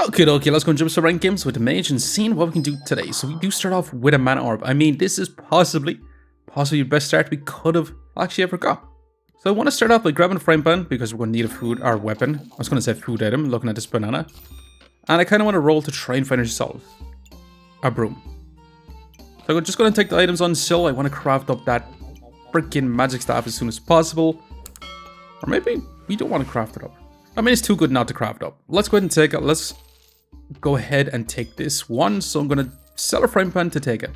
Okay, let's go and jump some ranked games with the mage and seeing what we can do today. So we do start off with a mana orb. I mean, this is possibly the best start we could have actually ever got. So I want to start off by grabbing a frying pan because we're going to need a food or weapon. I was going to say food item, looking at this banana. And I kind of want to roll to try and find ourselves a broom. So I'm just going to take the items on sale. I want to craft up that freaking magic staff as soon as possible. Or maybe we don't want to craft it up. I mean, it's too good not to craft up. Let's go ahead and take it. Let's go ahead and take this one. So I'm going to sell a frying pan to take it.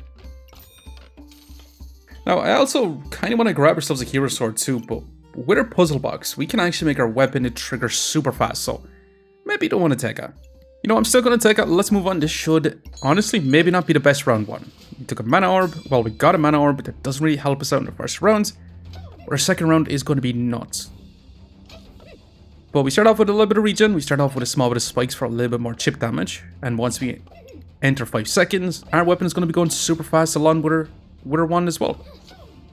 Now, I also kind of want to grab ourselves a hero sword too, but with our puzzle box, we can actually make our weapon to trigger super fast. So maybe you don't want to take it. You know, I'm still going to take it. Let's move on. This should, honestly, maybe not be the best round one. We took a mana orb. Well, we got a mana orb, but that doesn't really help us out in the first round. But our second round is going to be nuts. But we start off with a little bit of regen. We start off with a small bit of spikes for a little bit more chip damage. And once we enter 5 seconds, our weapon is going to be going super fast along with our one as well.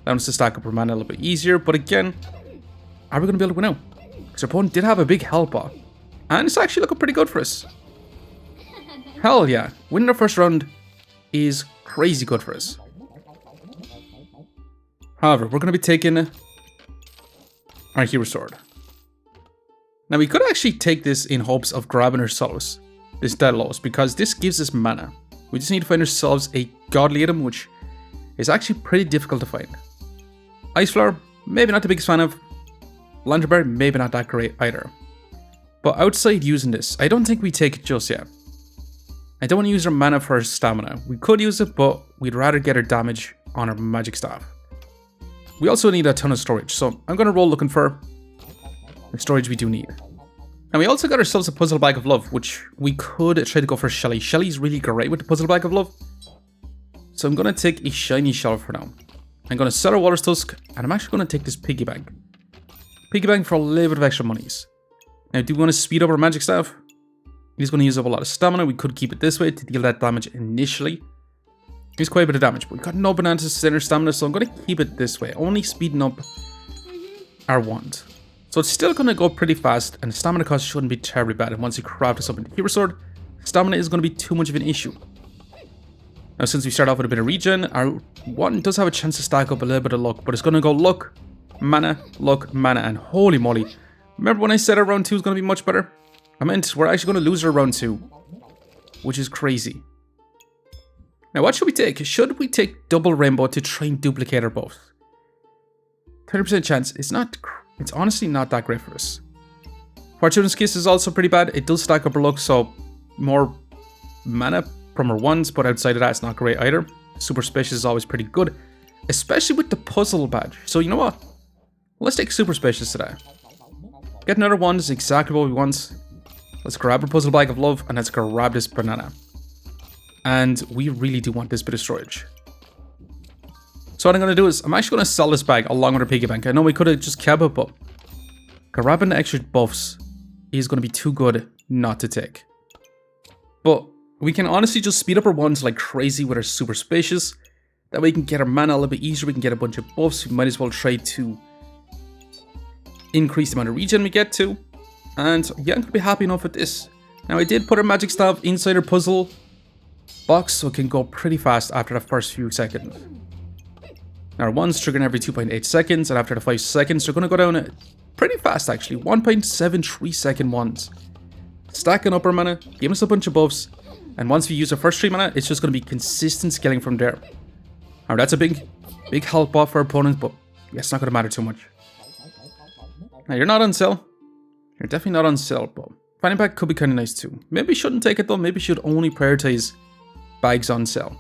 Allows us to stack up our mana a little bit easier. But again, are we going to be able to win out? Because our opponent did have a big health bar. And it's actually looking pretty good for us. Hell yeah. Winning our first round is crazy good for us. However, we're going to be taking our hero sword. Now, we could actually take this in hopes of grabbing ourselves this Deadlaws, because this gives us mana. We just need to find ourselves a godly item, which is actually pretty difficult to find. Ice Flower, maybe not the biggest fan of. Lantern Berry, maybe not that great either. But outside using this, I don't think we take it just yet. I don't want to use our mana for our stamina. We could use it, but we'd rather get our damage on our magic staff. We also need a ton of storage, so I'm going to roll looking for the storage we do need. And we also got ourselves a puzzle bag of love, which we could try to go for Shelly. Shelly's really great with the puzzle bag of love. So I'm going to take a shiny shell for now. I'm going to sell our Water's Tusk, and I'm actually going to take this piggy bank. Piggy bank for a little bit of extra monies. Now, do we want to speed up our magic staff? He's going to use up a lot of stamina. We could keep it this way to deal that damage initially. He's quite a bit of damage, but we've got no bananas to center stamina, so I'm going to keep it this way. Only speeding up our wand. So it's still going to go pretty fast, and the stamina cost shouldn't be terribly bad. And once you craft us up into Hero Sword, stamina is going to be too much of an issue. Now, since we start off with a bit of regen, our one does have a chance to stack up a little bit of luck, but it's going to go luck, mana, and holy moly. Remember when I said our round 2 is going to be much better? I meant we're actually going to lose our round 2, which is crazy. Now, what should we take? Should we take double rainbow to try and duplicate our buffs? 30% chance. It's honestly not that great for us. Fortune's Kiss is also pretty bad. It does stack up our luck, so more mana from our ones, but outside of that, it's not great either. Super Spacious is always pretty good, especially with the puzzle badge. So you know what? Let's take Super Spacious today. Get another one is exactly what we want. Let's grab our puzzle bag of love and let's grab this banana. And we really do want this bit of storage. So what I'm going to do is, I'm actually going to sell this bag along with our piggy bank. I know we could have just kept it, but grabbing the extra buffs is going to be too good not to take. But we can honestly just speed up our ones like crazy with our Super Spacious. That way we can get our mana a little bit easier. We can get a bunch of buffs. We might as well try to increase the amount of regen we get to. And yeah, I'm going to be happy enough with this. Now, I did put our magic staff inside our puzzle box, so it can go pretty fast after the first few seconds. Now, our ones triggering every 2.8 seconds, and after the 5 seconds, they're going to go down pretty fast, actually. 1.73 second ones. Stacking up our mana, giving us a bunch of buffs, and once we use our first 3 mana, it's just going to be consistent scaling from there. Now, that's a big health buff for our opponent, but yeah, it's not going to matter too much. Now, you're not on sale. You're definitely not on sale, but finding pack could be kind of nice too. Maybe you shouldn't take it though. Maybe you should only prioritize bags on sale.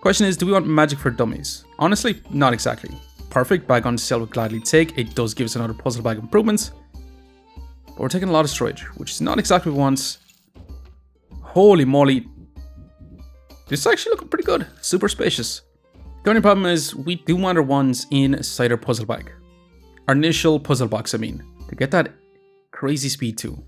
Question is, do we want magic for dummies? Honestly, not exactly. Perfect bag on sale would gladly take. It does give us another puzzle bag improvements. But we're taking a lot of storage, which is not exactly what we want. Holy moly. This is actually looking pretty good. Super Spacious. The only problem is we do want our ones inside our puzzle bag. Our initial puzzle box, I mean. To get that crazy speed too.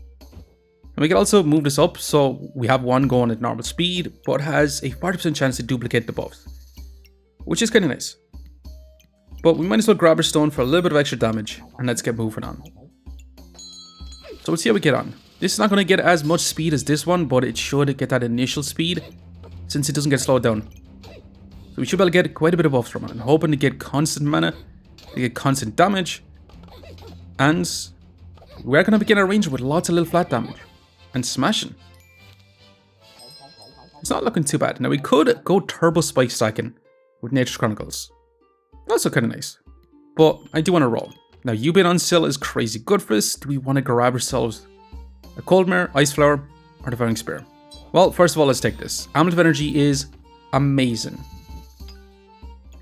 And we can also move this up so we have one going at normal speed, but has a 40% chance to duplicate the buffs, which is kind of nice. But we might as well grab our stone for a little bit of extra damage, and let's get moving on. So let's see how we get on. This is not going to get as much speed as this one, but it should get that initial speed since it doesn't get slowed down. So we should be able to get quite a bit of buffs from it. I'm hoping to get constant mana, to get constant damage, and we're going to begin our range with lots of little flat damage and smashing. It's not looking too bad. Now we could go turbo spike stacking with Nature's Chronicles. Also kind of nice. But I do want to roll. Now you being on sale is crazy good for us. Do we want to grab ourselves a Cold Mare, Ice Flower, or Devouring Spear? Well, first of all, let's take this. Amulet of Energy is amazing.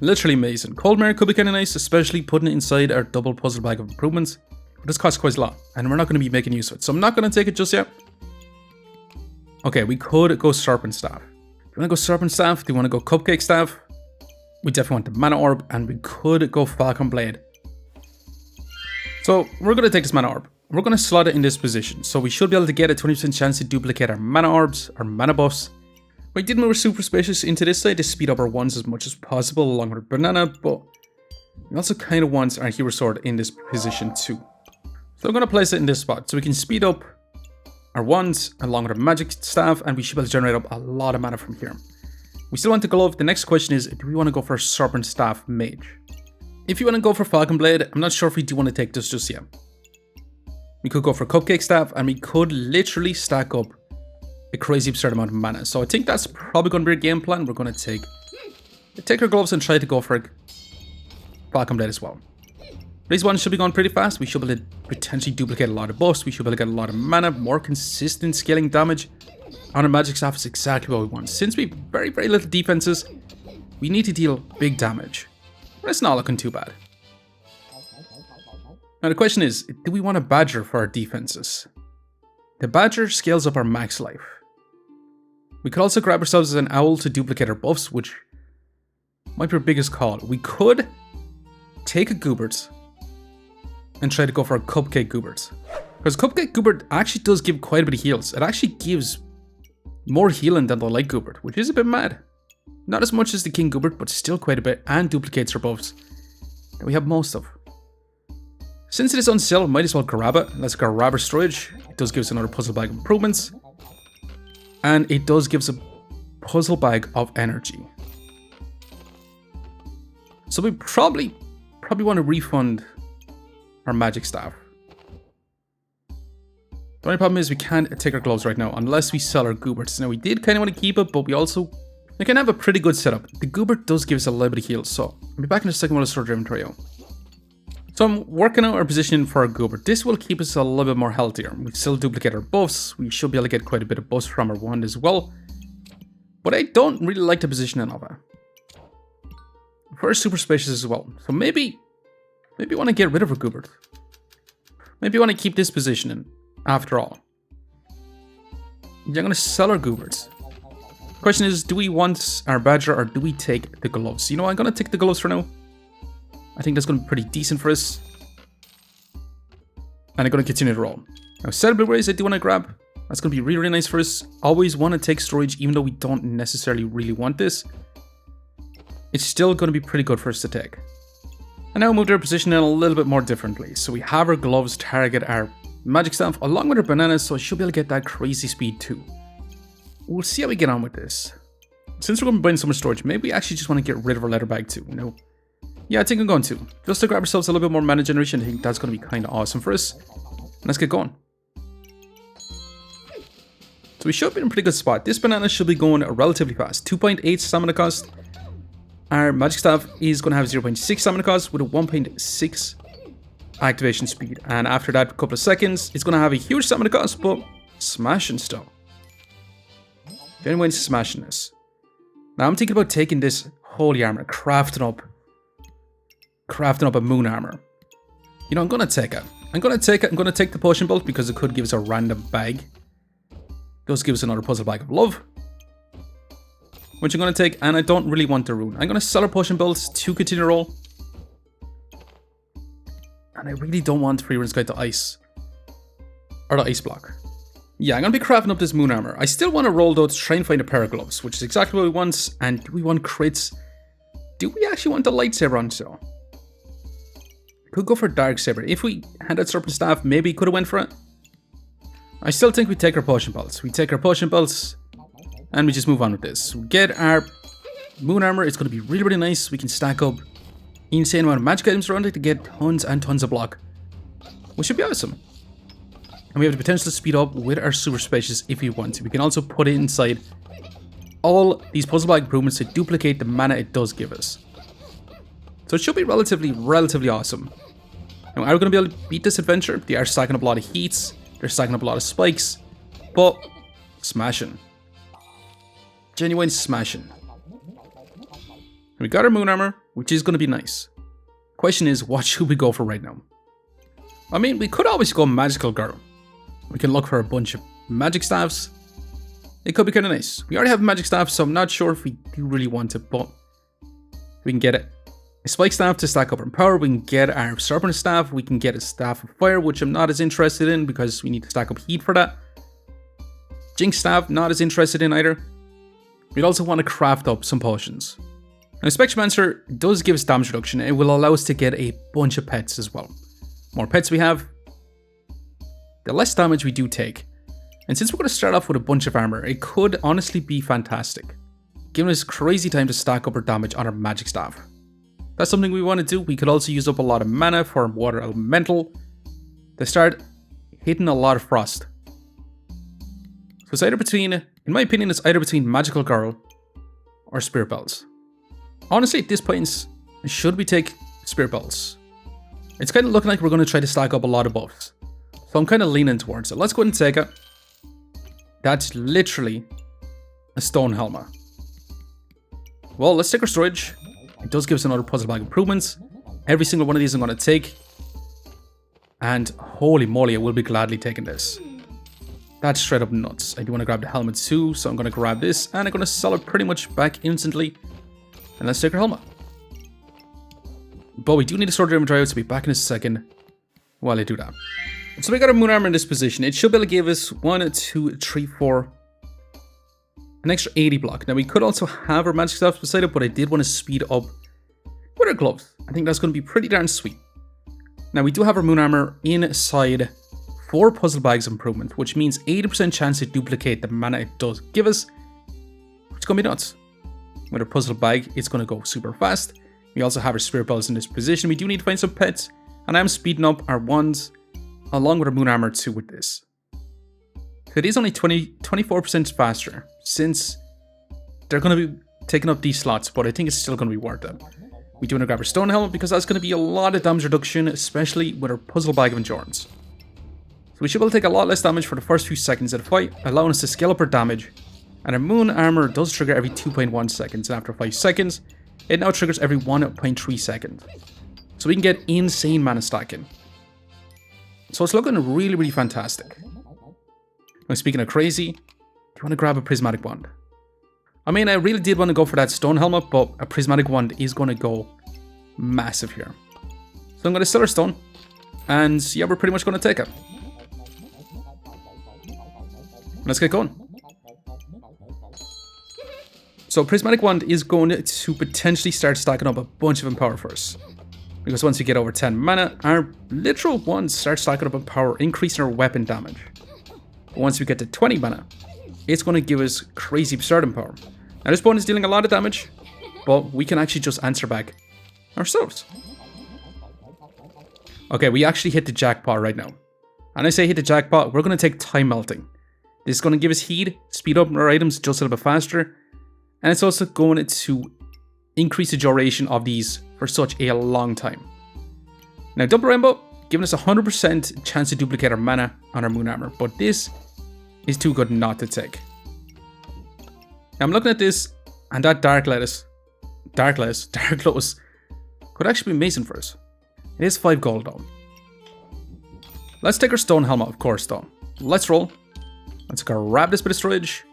Literally amazing. Cold Mare could be kind of nice, especially putting it inside our double puzzle bag of improvements. But this costs quite a lot, and we're not going to be making use of it. So I'm not going to take it just yet. Okay, we could go Serpent Staff. Do you want to go Serpent Staff? Do you want to go Cupcake Staff? We definitely want the Mana Orb, and we could go Falcon Blade. So we're going to take this Mana Orb. We're going to slot it in this position. So we should be able to get a 20% chance to duplicate our Mana Orbs, our Mana Buffs. We did move our Super Spacious into this side to speed up our ones as much as possible along with our Banana, but we also kind of want our Hero Sword in this position too. So I'm going to place it in this spot so we can speed up our wands along with our magic staff, and we should be able to generate up a lot of mana from here. We still want the glove. The next question is, do we want to go for a Serpent Staff Mage? If you want to go for Falcon Blade, I'm not sure if we do want to take this just yet. We could go for Cupcake Staff, and we could literally stack up a crazy absurd amount of mana. So I think that's probably going to be our game plan. We're going to take our gloves and try to go for a Falcon Blade as well. These ones should be going pretty fast. We should be able to potentially duplicate a lot of buffs. We should be able to get a lot of mana, more consistent scaling damage. On our magic staff is exactly what we want. Since we have very, very little defenses, we need to deal big damage. But it's not looking too bad. Now the question is, do we want a Badger for our defenses? The Badger scales up our max life. We could also grab ourselves an Owl to duplicate our buffs, which might be our biggest call. We could take a Goobert and try to go for a Cupcake Goobert. Because Cupcake Goobert actually does give quite a bit of heals. It actually gives more healing than the Light Goobert, which is a bit mad. Not as much as the King Goobert, but still quite a bit, and duplicates our buffs that we have most of. Since it is on sale, we might as well grab it. Let's grab our storage. It does give us another puzzle bag of improvements. And it does give us a puzzle bag of energy. So we probably want to refund our magic staff. The only problem is we can't take our gloves right now unless we sell our Gooberts. Now we did kind of want to keep it, but we can have a pretty good setup. The Goobert does give us a little bit of heal, so I'll be back in a second while I start driving trio. So I'm working out our position for our Goobert. This will keep us a little bit more healthier. We still duplicate our buffs. We should be able to get quite a bit of buffs from our wand as well. But I don't really like the positioning of it. For Super Spacious as well. So maybe we want to get rid of our Goobert. Maybe we want to keep this positioning after all. Yeah, I'm going to sell our Gooberts. Question is, do we want our Badger or do we take the gloves? You know, I'm going to take the gloves for now. I think that's going to be pretty decent for us. And I'm going to continue to roll. Now, set of blueberries I do want to grab. That's going to be really, really nice for us. Always want to take storage even though we don't necessarily really want this. It's still going to be pretty good for us to take. And now we'll move to our position in a little bit more differently. So we have our gloves target our magic staff along with our bananas, so I should be able to get that crazy speed too. We'll see how we get on with this. Since we're going to be buying so much storage, maybe we actually just want to get rid of our letter bag too, you know? Yeah, I think I'm going to. Just to grab ourselves a little bit more mana generation, I think that's going to be kind of awesome for us. Let's get going. So we should be in a pretty good spot. This banana should be going relatively fast. 2.8 stamina cost. Our magic staff is going to have 0.6 stamina cost with a 1.6 activation speed. And after that couple of seconds, it's going to have a huge stamina cost, but smashing still. Genuine smashing this. Now I'm thinking about taking this holy armor, crafting up a moon armor. You know, I'm going to take it. I'm going to take the potion bolt because it could give us a random bag. It does give us another puzzle bag of love, which I'm going to take, and I don't really want the rune. I'm going to sell our potion bolts to continue to roll. And I really don't want Free Runes Guide to Ice. Or the Ice Block. Yeah, I'm going to be crafting up this moon armor. I still want to roll though to try and find a pair of gloves, which is exactly what we want. And do we want crits? Do we actually want the lightsaber on sale? Could go for Dark Saber. If we had that Serpent Staff, maybe could have went for it. I still think we take our potion belts. We take our potion belts and we just move on with this. We get our moon armor. It's going to be really, really nice. We can stack up insane amount of magic items around it to get tons and tons of block, which should be awesome. And we have the potential to speed up with our super spacious if we want to. We can also put it inside all these puzzle bag improvements to duplicate the mana it does give us. So it should be relatively awesome. Now, are we going to be able to beat this adventure? They are stacking up a lot of heats. They're stacking up a lot of spikes. But smashing. Genuine smashing. We got our moon armor, which is going to be nice. Question is, what should we go for right now? I mean, we could always go magical girl. We can look for a bunch of magic staffs. It could be kind of nice. We already have a magic staff, so I'm not sure if we do really want it, but we can get it. A spike staff to stack up our power. We can get our sharpener staff. We can get a staff of fire, which I'm not as interested in because we need to stack up heat for that. Jinx staff, not as interested in either. We'd also want to craft up some potions. Now, Spectromancer does give us damage reduction. It will allow us to get a bunch of pets as well. More pets we have, the less damage we do take. And since we're going to start off with a bunch of armor, it could honestly be fantastic, giving us crazy time to stack up our damage on our magic staff. That's something we want to do. We could also use up a lot of mana for water elemental to start hitting a lot of frost. So it's either between, in my opinion, it's either between Magical Girl or Spirit Bells. Honestly, at this point, should we take Spirit Bells? It's kind of looking like we're going to try to stack up a lot of buffs. So I'm kind of leaning towards it. Let's go ahead and take it. That's literally a stone helmet. Well, let's take our storage. It does give us another puzzle bag improvements. Every single one of these I'm going to take. And holy moly, I will be gladly taking this. That's straight up nuts. I do want to grab the helmet too, so I'm going to grab this. And I'm going to sell it pretty much back instantly. And let's take our helmet. But we do need to sort our inventory out, so I'll be back in a second while I do that. So we got our moon armor in this position. It should be able to give us 1, 2, 3, 4, an extra 80 block. Now we could also have our magic stuff beside it, but I did want to speed up with our gloves. I think that's going to be pretty darn sweet. Now we do have our moon armor inside 4 puzzle bags improvement, which means 80% chance to duplicate the mana it does give us, which is going to be nuts. With our puzzle bag, it's going to go super fast. We also have our spirit bells in this position. We do need to find some pets, and I'm speeding up our wands along with our moon armor too with this. So it is only 24% faster, since they're going to be taking up these slots, but I think it's still going to be worth it. We do want to grab our stone helmet because that's going to be a lot of damage reduction, especially with our puzzle bag of endurance. So we should be able to take a lot less damage for the first few seconds of the fight, allowing us to scale up our damage. And our moon armor does trigger every 2.1 seconds, and after 5 seconds, it now triggers every 1.3 seconds. So we can get insane mana stacking. So it's looking really, really fantastic. Now speaking of crazy, do you want to grab a prismatic wand? I mean, I really did want to go for that stone helmet, but a prismatic wand is going to go massive here. So I'm going to sell our stone, and yeah, we're pretty much going to take it. Let's get going. So prismatic wand is going to potentially start stacking up a bunch of empower for us. Because once we get over 10 mana, our literal wands start stacking up in power, increasing our weapon damage. But once we get to 20 mana, it's going to give us crazy starting power. Now this one is dealing a lot of damage, but we can actually just answer back ourselves. Okay, we actually hit the jackpot right now. And I say hit the jackpot, we're going to take time melting. This is going to give us heat, speed up our items just a little bit faster, and it's also going to increase the duration of these for such a long time. Now double rainbow, giving us a 100% chance to duplicate our mana on our moon armor, but this is too good not to take. Now I'm looking at this, and that dark glows, could actually be amazing for us. It is 5 gold though. Let's take our stone helmet, of course though. Let's roll. Let's grab this bit of storage,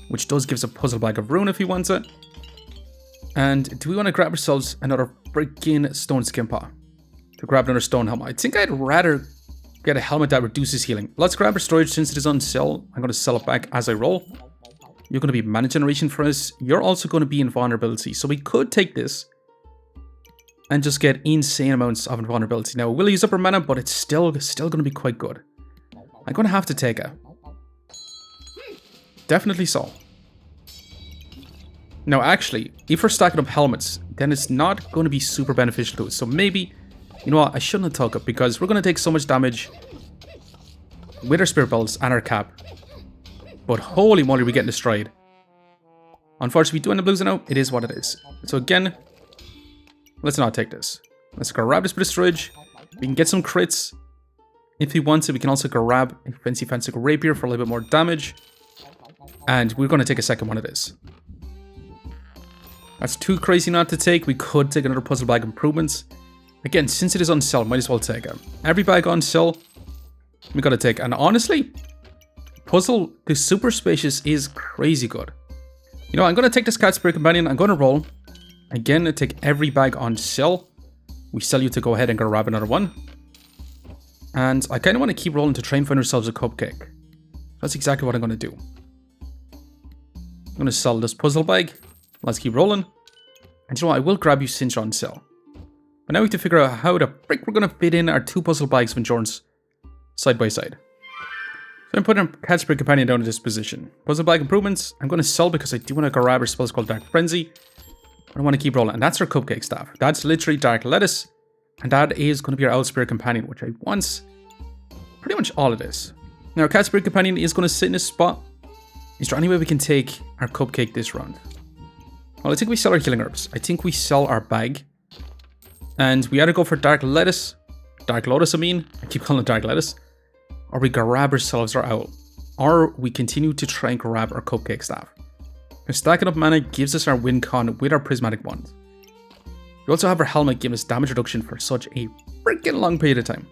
which does give us a puzzle bag of rune if he wants it. And do we want to grab ourselves another freaking stone skin pot to grab another stone helmet? I think I'd rather get a helmet that reduces healing. Let's grab our storage since it is on sale. I'm going to sell it back as I roll. You're going to be mana generation for us. You're also going to be invulnerability. So we could take this and just get insane amounts of invulnerability. Now, we'll use up our mana, but it's still going to be quite good. I'm going to have to take it. definitely so. Now, actually, if we're stacking up helmets, then it's not going to be super beneficial to us. So maybe, you know what, I shouldn't have took it because we're going to take so much damage with our spirit belts and our cap. But holy moly, we're getting destroyed. Unfortunately, we do end up losing out. It is what it is. So again, let's not take this. Let's grab this bit of storage. We can get some crits. If we want to, we can also grab a fancy rapier for a little bit more damage. And we're going to take a second one of this. That's too crazy not to take. We could take another puzzle bag improvements. Again, since it is on sale, might as well take it. Every bag on sale, we got to take. And honestly, puzzle, the Super Spacious is crazy good. You know, I'm going to take this Cat Spirit Companion. I'm going to roll. Again, take every bag on sale. We sell you to go ahead and grab another one. And I kind of want to keep rolling to try and find ourselves a cupcake. That's exactly what I'm going to do. I'm going to sell this puzzle bag. Let's keep rolling. And you know what? I will grab you since you're on sale. But now we have to figure out how the frick we're going to fit in our two puzzle bags of endurance side by side. So I'm putting Cat Spirit Companion down in this position. Puzzle bag improvements, I'm going to sell because I do want to grab our spells called Dark Frenzy. But I want to keep rolling. And that's our cupcake staff. That's literally Dark Lettuce. And that is going to be our Owl Spirit Companion, which I want pretty much all of this. Now, our Cat Spirit Companion is going to sit in this spot. Is there any way we can take our cupcake this round? Well, I think we sell our healing herbs. I think we sell our bag. And we either go for Dark Lettuce. Dark Lotus, I mean. I keep calling it Dark Lettuce. Or we grab ourselves our owl. Or we continue to try and grab our cupcake staff. Now, stacking up mana gives us our win con with our prismatic wand. We also have our helmet giving us damage reduction for such a freaking long period of time.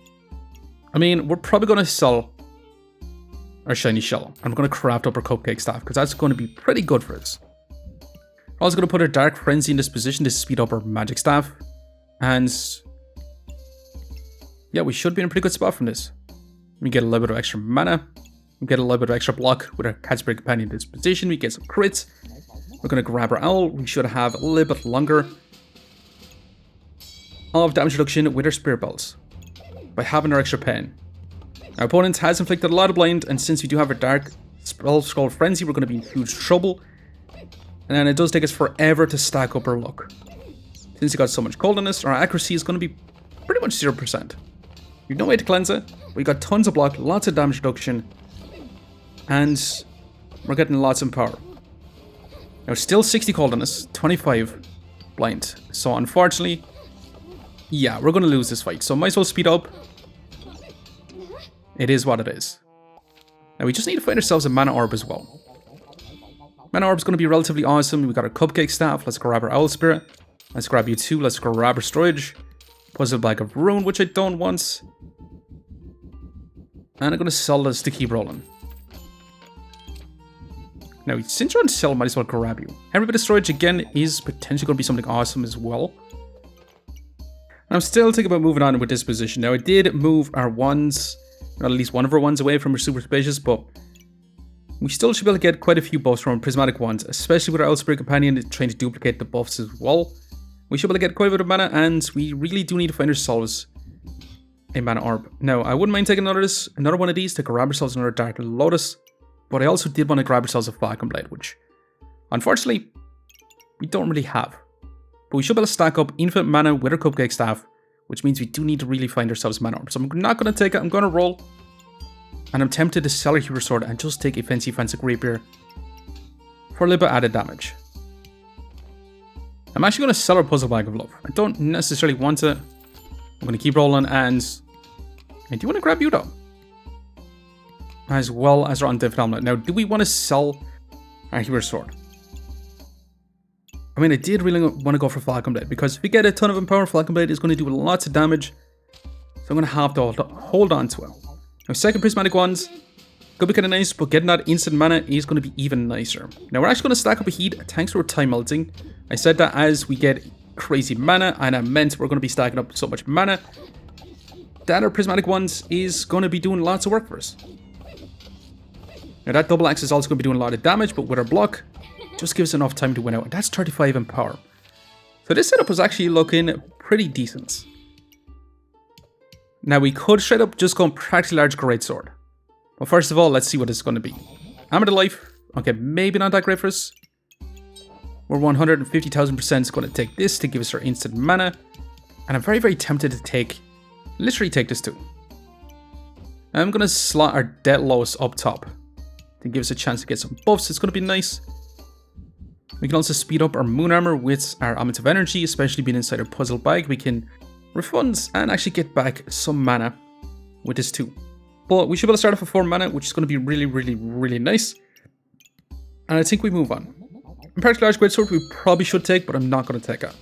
I mean, we're probably going to sell our shiny shell. And we're going to craft up our cupcake staff because that's going to be pretty good for us. We're also going to put our Dark Frenzy in this position to speed up our magic staff. And yeah, we should be in a pretty good spot from this. We get a little bit of extra mana. We get a little bit of extra block with our Cat Spirit Companion in this position. We get some crits. We're going to grab our owl. We should have a little bit longer of damage reduction with our spirit belts by having our extra pen. Our opponent has inflicted a lot of blind, and since we do have a Dark Spell Scroll Frenzy, we're going to be in huge trouble. And then it does take us forever to stack up our luck. Since we got so much cold on us, our accuracy is going to be pretty much 0%. We've no way to cleanse it. We got tons of block, lots of damage reduction, and we're getting lots of power. Now, still 60 cold on us, 25 blind. So unfortunately, yeah, we're going to lose this fight. So might as well speed up. It is what it is. Now we just need to find ourselves a mana orb as well. Mana orb is going to be relatively awesome. We got our cupcake staff. Let's grab our owl spirit. Let's grab you too. Let's grab our storage. Puzzle bag of rune, which I don't want. And I'm going to sell this to keep rolling. Now, since you're on sale, I might as well grab you. Every bit of storage, again, is potentially going to be something awesome as well. And I'm still thinking about moving on with this position. Now, I did move our wands, or at least one of our wands away from our Super Spacious, but we still should be able to get quite a few buffs from our prismatic wands, especially with our Owl Spirit Companion trying to duplicate the buffs as well. We should be able to get quite a bit of mana, and we really do need to find ourselves a mana orb. Now, I wouldn't mind taking another one of these to grab ourselves another Dark Lotus, but I also did want to grab ourselves a Falcon Blade, which, unfortunately, we don't really have. But we should be able to stack up infinite mana with our cupcake staff, which means we do need to really find ourselves mana orb. So I'm not going to take it, I'm going to roll. And I'm tempted to sell a hero sword and just take a fancy rapier for a little bit added damage. I'm actually going to sell our puzzle bag of love. I don't necessarily want it. I'm going to keep rolling, and I do want to grab you though, as well as our undead helmet. Now, do we want to sell our hero sword? I mean, I did really want to go for Falcon Blade, because if we get a ton of empower, Falcon Blade is going to do lots of damage. So I'm going to have to hold on to it. Now, second prismatic wands could be kind of nice, but getting that instant mana is going to be even nicer. Now, we're actually going to stack up a heat thanks to our time melting. I said that as we get crazy mana, and I meant we're going to be stacking up so much mana that our prismatic wands is going to be doing lots of work for us. Now, that double axe is also going to be doing a lot of damage, but with our block, just gives us enough time to win out, and that's 35 in power. So this setup was actually looking pretty decent. Now, we could straight up just go practically large greatsword. But first of all, let's see what it's going to be. Hammer to life. Okay, maybe not that great for us. We're 150,000% going to take this to give us our instant mana. And I'm very, very tempted to literally take this too. I'm going to slot our Deadlow's up top to give us a chance to get some buffs. It's going to be nice. We can also speed up our moon armor with our Amulet of Energy, especially being inside our puzzle bag. We can refund and actually get back some mana with this too. But we should be able to start off with 4 mana, which is going to be really, really, really nice. And I think we move on. Imperial Large Greatsword we probably should take, but I'm not going to take it.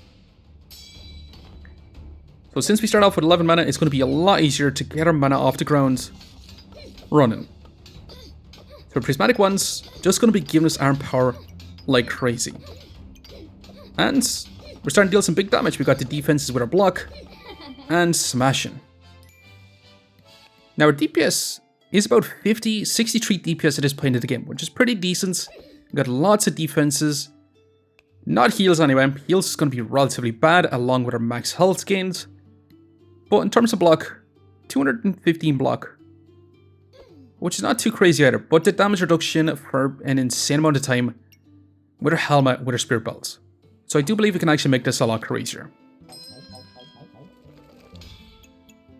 So since we start off with 11 mana, it's going to be a lot easier to get our mana off the ground running. So Prismatic Ones, just going to be giving us arm power like crazy. And we're starting to deal some big damage. We got the defenses with our block and smashing. Now our DPS is about 63 DPS at this point in the game, which is pretty decent. We got lots of defenses. Not heals anyway. Heals is going to be relatively bad along with our max health gains. But in terms of block, 215 block, which is not too crazy either. But the damage reduction for an insane amount of time with our helmet, with our spirit belts. So I do believe we can actually make this a lot crazier.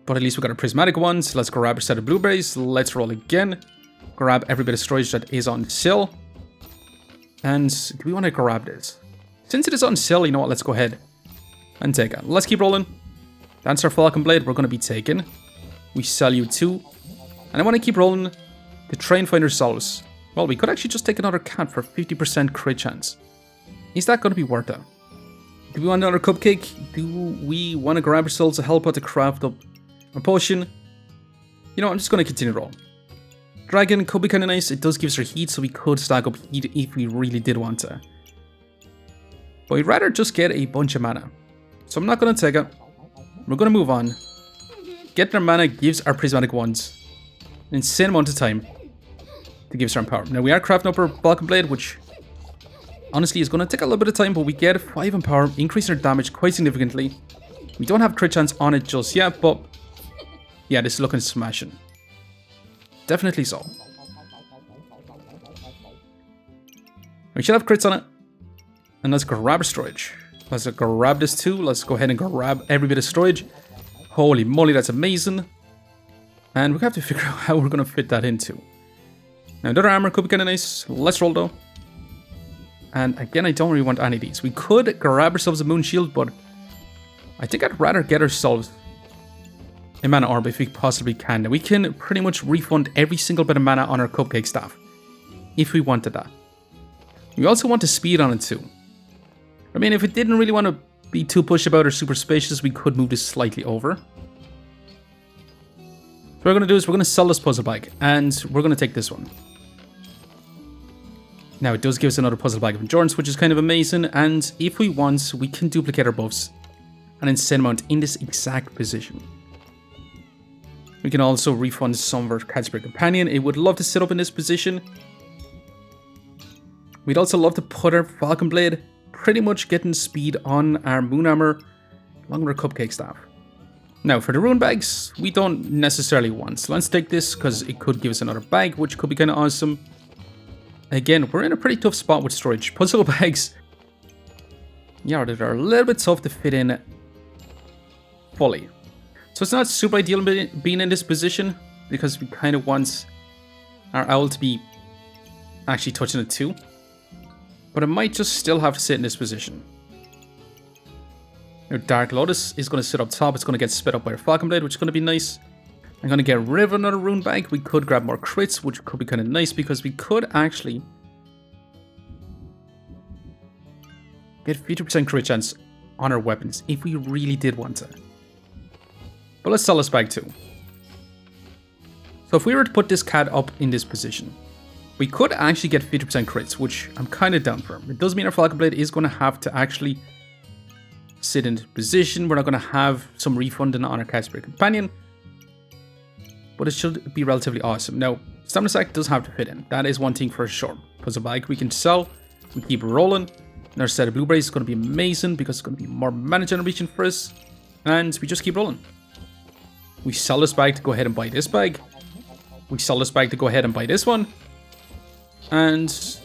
But at least we got our prismatic ones. Let's grab a set of blueberries. Let's roll again. Grab every bit of storage that is on sale. And do we want to grab this? Since it is on sale, you know what? Let's go ahead and take it. Let's keep rolling. That's our Falcon Blade. We're going to be taken. We sell you 2. And I want to keep rolling the Train Finder Solace. Well, we could actually just take another cat for 50% crit chance. Is that going to be worth it? Do we want another cupcake? Do we want to grab ourselves a help out to craft up a potion? You know, I'm just going to continue to roll. Dragon could be kind of nice. It does give us our heat, so we could stack up heat if we really did want to. But I'd rather just get a bunch of mana. So I'm not going to take it. We're going to move on. Getting our mana gives our prismatic ones an insane amount of time to give us our power. Now we are crafting up our Falcon Blade, which honestly is going to take a little bit of time, but we get 5 in power, increasing our damage quite significantly. We don't have crit chance on it just yet, but yeah, this is looking smashing. Definitely so. We should have crits on it. And let's grab our storage. Let's grab this too. Let's go ahead and grab every bit of storage. Holy moly, that's amazing. And we have to figure out how we're going to fit that into. Now, another armor could be kind of nice. Let's roll though. And again, I don't really want any of these. We could grab ourselves a moon shield, but I think I'd rather get ourselves a mana orb if we possibly can. Now, we can pretty much refund every single bit of mana on our cupcake staff if we wanted that. We also want to speed on it too. I mean, if it didn't really want to be too pushed about or super spacious, we could move this slightly over. So what we're going to do is we're going to sell this puzzle bag, and we're going to take this one. Now, it does give us another puzzle bag of endurance, which is kind of amazing, and if we want, we can duplicate our buffs an insane amount in this exact position. We can also refund some of our Catsbury Companion. It would love to sit up in this position. We'd also love to put our Falcon Blade pretty much getting speed on our Moon Armor along with our Cupcake Staff. Now, for the Rune Bags, we don't necessarily want. So let's take this because it could give us another bag, which could be kind of awesome. Again, we're in a pretty tough spot with storage. Puzzle bags, yeah, they're a little bit tough to fit in fully. So it's not super ideal being in this position because we kind of want our owl to be actually touching it too. But it might just still have to sit in this position. Our Dark Lotus is going to sit up top. It's going to get spit up by our Falcon Blade, which is going to be nice. I'm going to get rid of another rune bag. We could grab more crits, which could be kind of nice because we could actually get 50% crit chance on our weapons if we really did want to. But let's sell this bag too. So if we were to put this cat up in this position, we could actually get 50% crits, which I'm kind of down for. It does mean our Falcon Blade is going to have to actually sit in position. We're not going to have some refunding on our Catsbury Companion, but it should be relatively awesome. Now, Stamina Sack does have to fit in. That is one thing for sure. Puzzle bag we can sell. We keep rolling. And our set of blueberries is going to be amazing because it's going to be more mana generation for us. And we just keep rolling. We sell this bag to go ahead and buy this bag. We sell this bag to go ahead and buy this one. And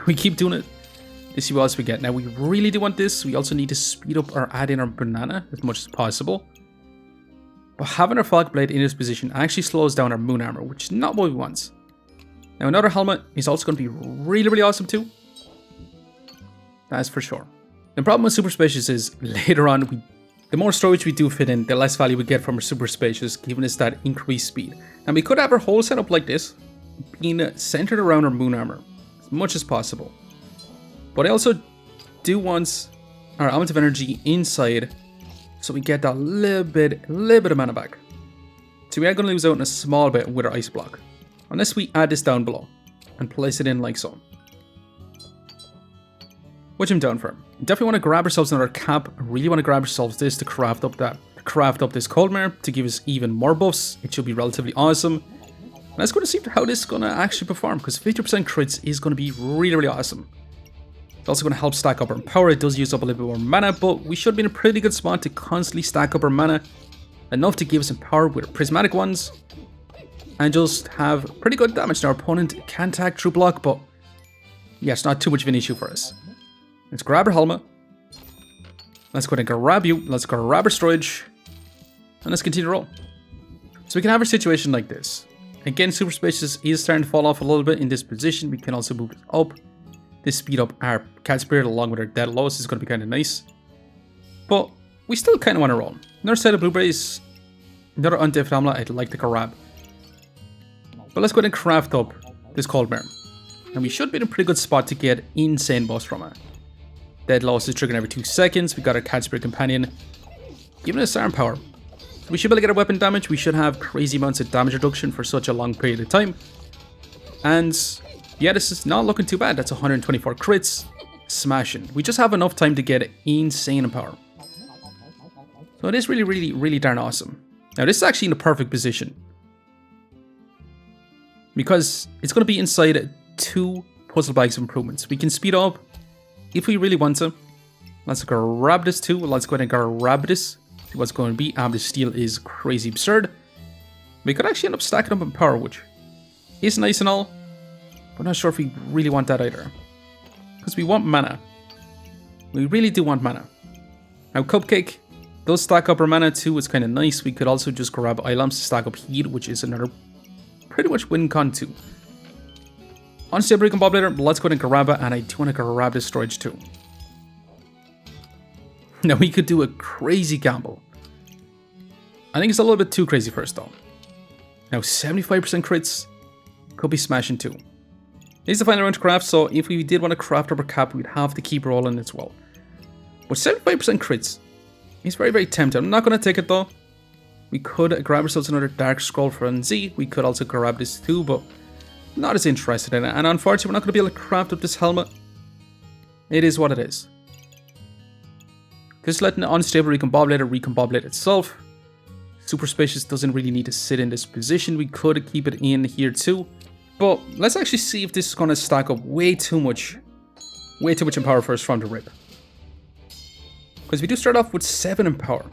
We keep doing it to see what else we get. Now, we really do want this. We also need to speed up or add in our banana as much as possible. But having our Fog Blade in this position actually slows down our Moon Armor, which is not what we want. Now, another helmet is also going to be really, really awesome too. That's for sure. The problem with Super Spacious is later on, the more storage we do fit in, the less value we get from our Super Spacious, giving us that increased speed. And we could have our whole setup like this, being centered around our Moon Armor as much as possible. But I also do want our element of energy inside, so we get that little bit of mana back. So we are going to lose out in a small bit with our ice block, unless we add this down below and place it in like so. Which I'm down for. Definitely want to grab ourselves another cap. I really want to grab ourselves this to craft up this Cold Mare to give us even more buffs. It should be relatively awesome. And let's go to see how this is going to actually perform, because 50% crits is going to be really, really awesome. It's also going to help stack up our power. It does use up a little bit more mana, but we should be in a pretty good spot to constantly stack up our mana, enough to give us some power with our prismatic ones, and just have pretty good damage. Now, our opponent can attack through block, but yeah, it's not too much of an issue for us. Let's grab our helmet. Let's go ahead and grab you. Let's grab our storage. And let's continue to roll. So we can have a situation like this. Again, Super Spacious is starting to fall off a little bit in this position. We can also move it up. This speed up our Cat Spirit along with our Dead Loss is going to be kind of nice. But we still kind of want to roll. Another set of blueberries. Another Undead Famla I'd like to grab. But let's go ahead and craft up this Cold Mare. And we should be in a pretty good spot to get insane buffs from it. Dead Loss is triggering every 2 seconds. We got our Cat Spirit Companion giving us arm power. So we should be able to get our weapon damage. We should have crazy amounts of damage reduction for such a long period of time. And yeah, this is not looking too bad. That's 124 crits. Smashing. We just have enough time to get insane power. So it is really, really, really darn awesome. Now this is actually in the perfect position, because it's going to be inside 2 puzzle bags of improvements. We can speed up if we really want to. Let's grab this too. Let's go ahead and grab this. See what's going to be. This steel is crazy absurd. We could actually end up stacking up in power, which is nice and all, but not sure if we really want that either, because we want mana. We really do want mana. Now Cupcake does stack up our mana too. It's kind of nice. We could also just grab eye lamps to stack up heat, which is another pretty much win con too. Unstable Recon Bob later, let's go ahead and grab it, and I do want to grab this storage too. Now we could do a crazy gamble. I think it's a little bit too crazy for us though. Now 75% crits could be smashing too. It's the final round to craft, so if we did want to craft up our cap, we'd have to keep rolling as well. But 75% crits is very, very tempting. I'm not going to take it though. We could grab ourselves another Dark Scroll from Z. We could also grab this too, but not as interested in it. And unfortunately, we're not going to be able to craft up this helmet. It is what it is. Just letting the Unstable recombobulate itself. Super Spacious doesn't really need to sit in this position. We could keep it in here too. But let's actually see if this is going to stack up way too much in power for us from the rip. Because we do start off with 7 in power.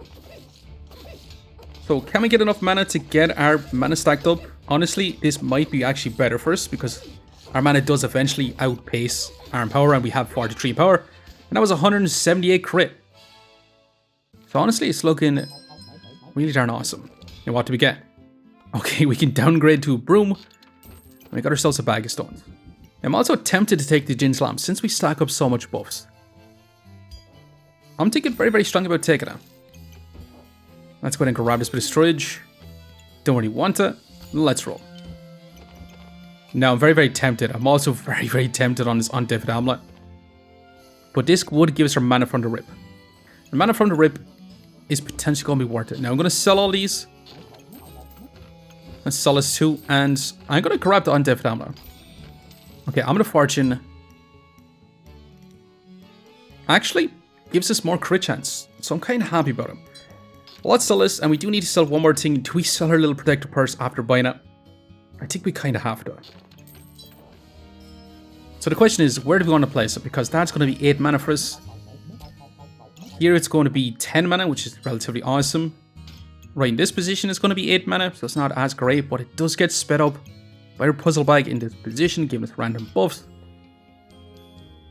So can we get enough mana to get our mana stacked up? Honestly, this might be actually better for us, because our mana does eventually outpace our power, and we have 43 power. And that was 178 crit. So honestly, it's looking really darn awesome. And what do we get? Okay, we can downgrade to a broom. And we got ourselves a bag of stones. I'm also tempted to take the Jin's Lamp since we stack up so much buffs. I'm thinking very, very strong about taking it. Let's go ahead and grab this bit of storage. Don't really want it. Let's roll. Now, I'm very, very tempted. I'm also very, very tempted on this Undead Amulet. But this would give us our mana from the rip. The mana from the rip is potentially going to be worth it. Now, I'm going to sell all these. Let's sell this too. And I'm going to grab the Undead Amulet. Okay, I'm going to Fortune. Actually, gives us more crit chance. So I'm kind of happy about it. Let's sell this, and we do need to sell one more thing. Do we sell our little protector purse after buying it? I think we kind of have to. So the question is, where do we want to place it? Because that's going to be 8 mana for us. Here it's going to be 10 mana, which is relatively awesome. Right in this position it's going to be 8 mana, so it's not as great, but it does get sped up by our puzzle bag in this position, giving us random buffs.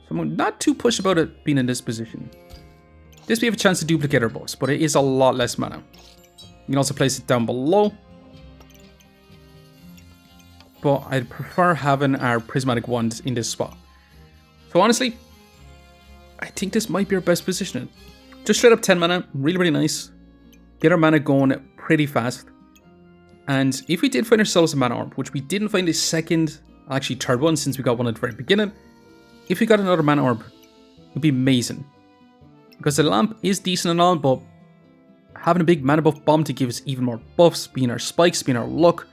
So I'm not too pushed about it being in this position. This we have a chance to duplicate our buffs, but it is a lot less mana. You can also place it down below. But I'd prefer having our prismatic wand in this spot. So honestly, I think this might be our best positioning. Just straight up 10 mana, really, really nice. Get our mana going pretty fast. And if we did find ourselves a mana orb, which we didn't find a second, actually third one since we got one at the very beginning. If we got another mana orb, it would be amazing. Because the lamp is decent and all, but having a big mana buff bomb to give us even more buffs, being our spikes, being our luck,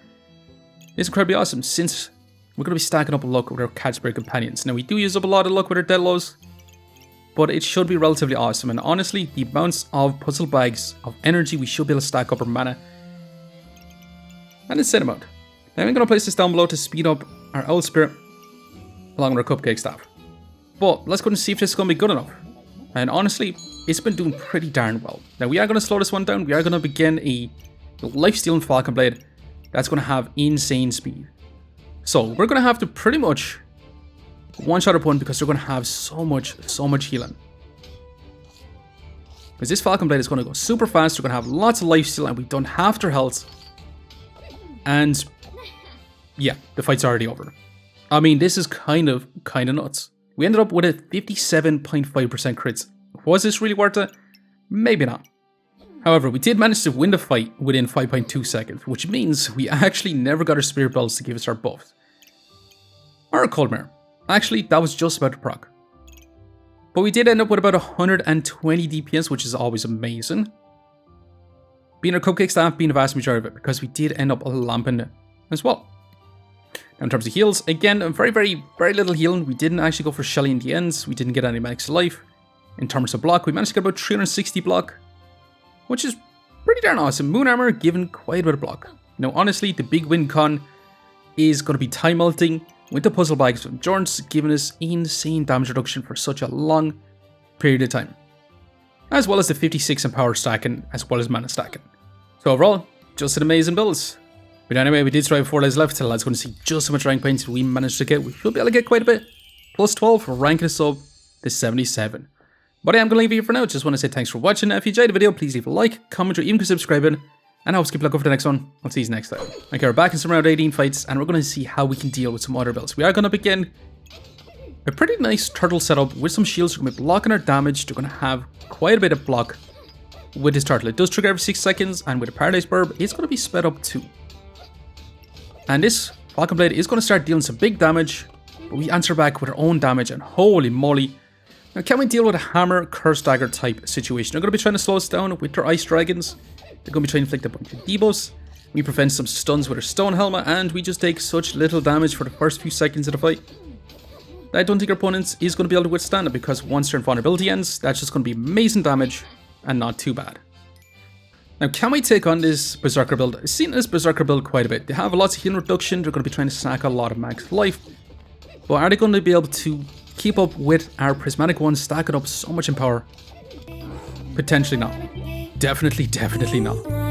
is incredibly awesome since we're going to be stacking up a luck with our Catch Spirit companions. Now we do use up a lot of luck with our Deadlows, but it should be relatively awesome. And honestly, the amounts of puzzle bags of energy we should be able to stack up our mana an insane amount. Now I'm going to place this down below to speed up our Owl Spirit along with our Cupcake Staff. But let's go and see if this is going to be good enough. And honestly, it's been doing pretty darn well. Now we are going to slow this one down. We are going to begin a life-stealing Falcon Blade that's going to have insane speed. So we're going to have to pretty much one-shot our opponent because they're going to have so much healing. Because this Falcon Blade is going to go super fast. They're going to have lots of lifesteal and we don't have their health. And yeah, the fight's already over. I mean, this is kind of nuts. We ended up with a 57.5% crits. Was this really worth it? Maybe not. However, we did manage to win the fight within 5.2 seconds, which means we actually never got our Spirit Bells to give us our buffs. Or a Cold Mirror. Actually, that was just about to proc. But we did end up with about 120 DPS, which is always amazing. Being our Cupcake Staff being the vast majority of it, because we did end up lamping it as well. Now in terms of heals, again, very little healing. We didn't actually go for Shelly in the ends. We didn't get any max life. In terms of block, we managed to get about 360 block, which is pretty darn awesome. Moon Armor given quite a bit of block. Now honestly, the big win con is going to be Time Melting with the puzzle bags from Jorns, giving us insane damage reduction for such a long period of time. As well as the 56 in power stacking, as well as mana stacking. So overall, just an amazing builds. But anyway, we did survive 4 days left. Let's go and see just how much rank points we managed to get. We should be able to get quite a bit. Plus 12 for ranking us up to 77. But I am going to leave it here for now. Just want to say thanks for watching. If you enjoyed the video, please leave a like, comment, or even subscribing. And I hope to keep looking for the next one. I'll see you next time. Okay, we're back in some round 18 fights, and we're going to see how we can deal with some other builds. We are going to begin a pretty nice turtle setup with some shields. We're going to be blocking our damage. They're going to have quite a bit of block with this turtle. It does trigger every 6 seconds, and with a Paradise Burb, it's going to be sped up too. And this Falcon Blade is going to start dealing some big damage, but we answer back with our own damage, and holy moly. Now, can we deal with a Hammer, Curse Dagger type situation? They're going to be trying to slow us down with their Ice Dragons. They're going to be trying to inflict a bunch of debuffs. We prevent some stuns with our Stone Helmet, and we just take such little damage for the first few seconds of the fight. I don't think our opponent is going to be able to withstand it, because once their invulnerability ends, that's just going to be amazing damage, and not too bad. Now, can we take on this Berserker build? I've seen this Berserker build quite a bit. They have lots of healing reduction. They're going to be trying to snack a lot of max life. But are they going to be able to keep up with our Prismatic ones, stacking up so much in power? Potentially not. Definitely not.